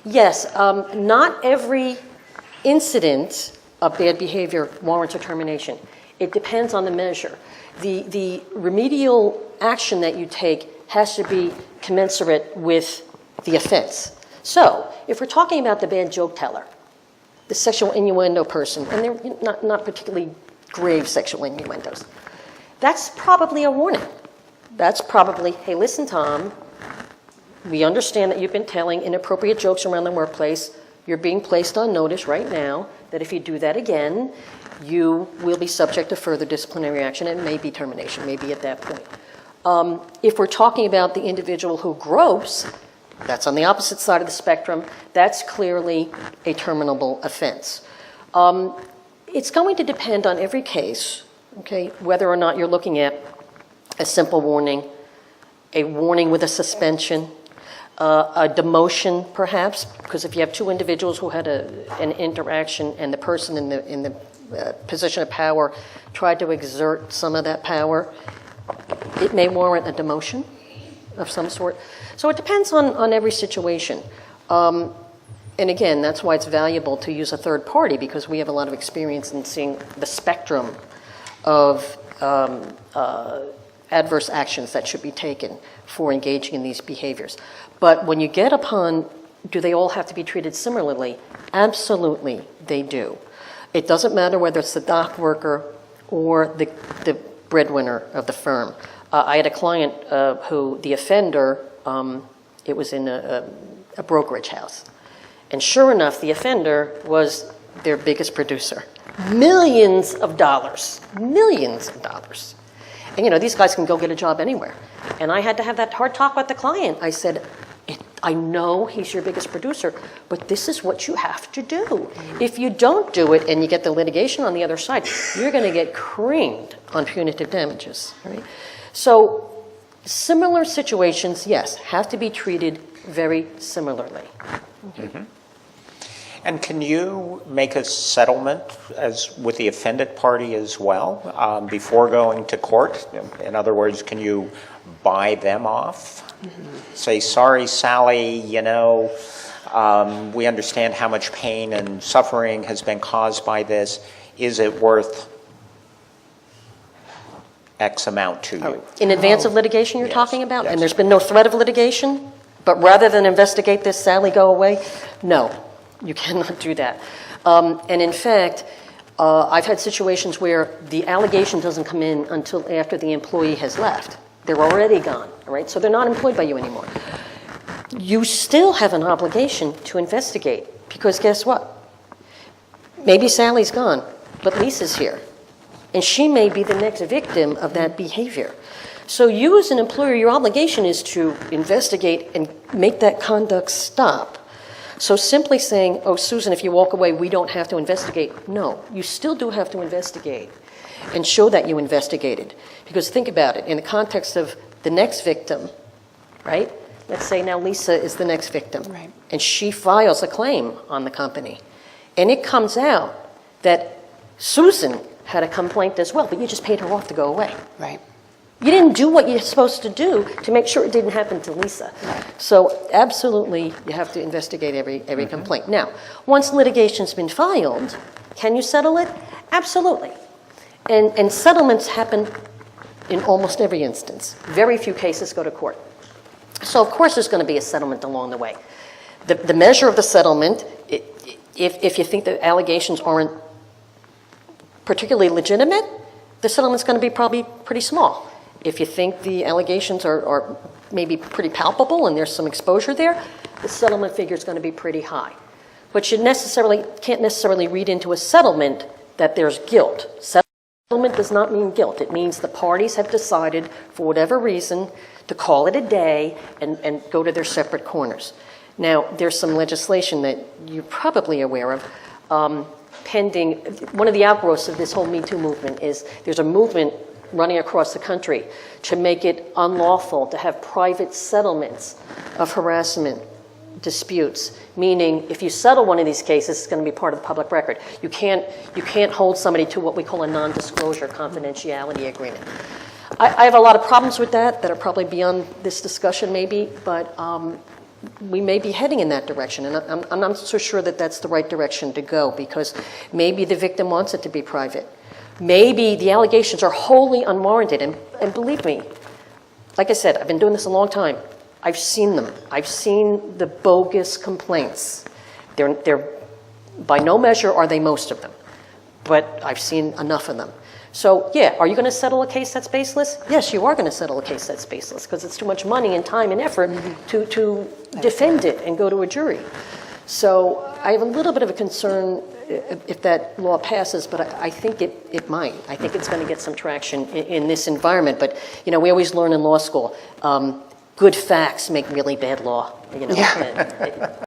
Yes, not every incident of bad behavior warrants a termination. It depends on the measure. The remedial action that you take has to be commensurate with the offense. So, if we're talking about the bad joke teller, the sexual innuendo person, and they're not particularly grave sexual innuendos, that's probably a warning. That's probably, hey, listen, Tom, we understand that you've been telling inappropriate jokes around the workplace. You're being placed on notice right now that if you do that again, you will be subject to further disciplinary action and maybe termination, maybe at that point. If we're talking about the individual who gropes, that's on the opposite side of the spectrum. That's clearly a terminable offense. It's going to depend on every case, okay, whether or not you're looking at a simple warning, a warning with a suspension, a demotion perhaps, because if you have two individuals who had an interaction and the person in the position of power tried to exert some of that power, it may warrant a demotion of some sort. So it depends on every situation. And again, that's why it's valuable to use a third party, because we have a lot of experience in seeing the spectrum of adverse actions that should be taken for engaging in these behaviors. But when you get upon, do they all have to be treated similarly? Absolutely, they do. It doesn't matter whether it's the dock worker or the breadwinner of the firm. I had a client who, the offender, it was in a brokerage house. And sure enough, the offender was their biggest producer. Millions of dollars. And you know, these guys can go get a job anywhere. And I had to have that hard talk with the client. I said, I know he's your biggest producer, but this is what you have to do. If you don't do it and you get the litigation on the other side, you're going to get creamed on punitive damages. Right? So similar situations, yes, have to be treated very similarly. Okay. Mm-hmm. And can you make a settlement as with the offended party as well before going to court? In other words, can you buy them off? Mm-hmm. Say, sorry, Sally, you know, we understand how much pain and suffering has been caused by this. Is it worth X amount to you? In advance of litigation you're talking about? Yes. And there's been no threat of litigation? But rather than investigate this, Sally, go away? No. You cannot do that. And in fact, I've had situations where the allegation doesn't come in until after the employee has left. They're already gone, all right? So they're not employed by you anymore. You still have an obligation to investigate, because guess what? Maybe Sally's gone, but Lisa's here. And she may be the next victim of that behavior. So you as an employer, your obligation is to investigate and make that conduct stop. So simply saying, oh, Susan, if you walk away, we don't have to investigate. No, you still do have to investigate and show that you investigated. Because think about it, in the context of the next victim, right? Let's say now Lisa is the next victim. Right. And she files a claim on the company. And it comes out that Susan had a complaint as well, but you just paid her off to go away. Right. You didn't do what you're supposed to do to make sure it didn't happen to Lisa. Right. So absolutely, you have to investigate every complaint. Now, once litigation's been filed, can you settle it? Absolutely. And settlements happen in almost every instance. Very few cases go to court. So of course there's going to be a settlement along the way. The measure of the settlement, if you think the allegations aren't particularly legitimate, the settlement's going to be probably pretty small. If you think the allegations are maybe pretty palpable and there's some exposure there, the settlement figure is going to be pretty high. But you can't necessarily read into a settlement that there's guilt. Settlement does not mean guilt. It means the parties have decided, for whatever reason, to call it a day and go to their separate corners. Now, there's some legislation that you're probably aware of pending. One of the outgrowths of this whole Me Too movement is there's a movement running across the country to make it unlawful to have private settlements of harassment disputes, meaning if you settle one of these cases, it's going to be part of the public record. You can't hold somebody to what we call a non-disclosure confidentiality agreement. I have a lot of problems with that are probably beyond this discussion maybe, but we may be heading in that direction, and I'm not so sure that that's the right direction to go, because maybe the victim wants it to be private. Maybe the allegations are wholly unwarranted, and believe me, like I said, I've been doing this a long time. I've seen them. I've seen the bogus complaints. They're by no measure are they most of them, but I've seen enough of them. So, yeah, are you going to settle a case that's baseless? Yes, you are going to settle a case that's baseless, because it's too much money and time and effort to defend it and go to a jury. So I have a little bit of a concern if that law passes, but I think it might. I think it's going to get some traction in this environment. But, you know, we always learn in law school, good facts make really bad law. You know,